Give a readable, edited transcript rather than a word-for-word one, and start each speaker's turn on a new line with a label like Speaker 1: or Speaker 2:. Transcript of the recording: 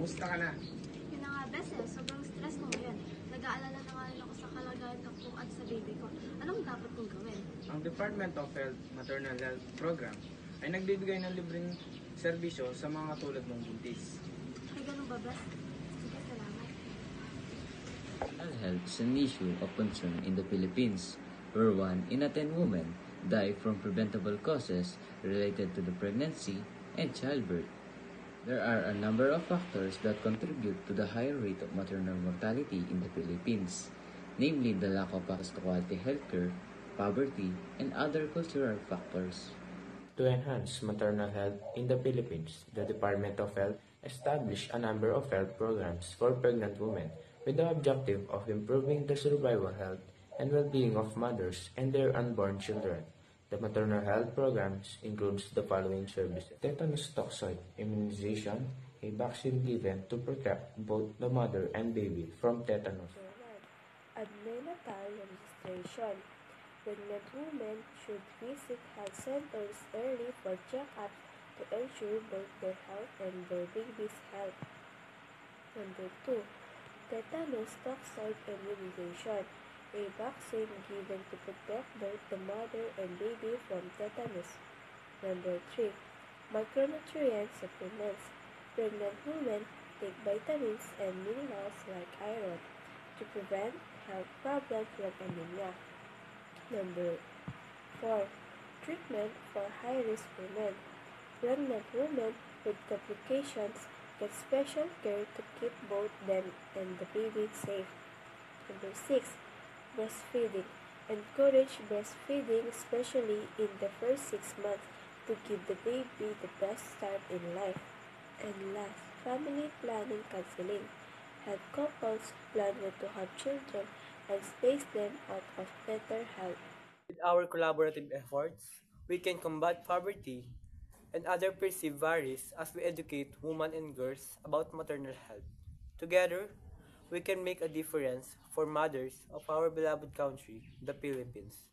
Speaker 1: kamusta ka na?
Speaker 2: Yun na nga, best eh. Sobrang stress ko ngayon. Nag-aalala na nga rin ako sa kalagayan ng ko at sa baby ko. Anong dapat kong gawin?
Speaker 1: Ang Department of Health Maternal Health Program ay nagbibigay ng libreng serbisyo sa mga tulad mong buntis.
Speaker 2: Ay, ganun ba, best? Sige, salamat.
Speaker 3: Mental health is an issue of concern in the Philippines, where 1 in 10 women die from preventable causes related to the pregnancy and childbirth. There are a number of factors that contribute to the higher rate of maternal mortality in the Philippines, namely the lack of access to quality healthcare, poverty, and other cultural factors.
Speaker 4: To enhance maternal health in the Philippines, the Department of Health established a number of health programs for pregnant women with the objective of improving the survival health and well-being of mothers and their unborn children. The maternal health programs includes the following services: tetanus toxoid immunization, a vaccine given to protect both the mother and baby from tetanus.
Speaker 5: Antenatal registration. Pregnant women should visit health centers early for checkups to ensure both their health and their baby's health. Number 2. Tetanus toxoid immunization, a vaccine given to protect both the mother and baby from tetanus. Number 3. Micronutrient supplements. Pregnant women take vitamins and minerals like iron to prevent health problems like anemia. Number 4. Treatment for high-risk women. Pregnant women with complications get special care to keep both them and the baby safe. Number 6. Breastfeeding. Encourage breastfeeding, especially in the first 6 months, to give the baby the best start in life. And last, family planning counseling. Help couples plan when to have children and space them out of better health.
Speaker 6: With our collaborative efforts, we can combat poverty and other perceived worries as we educate women and girls about maternal health. Together, we can make a difference for mothers of our beloved country, the Philippines.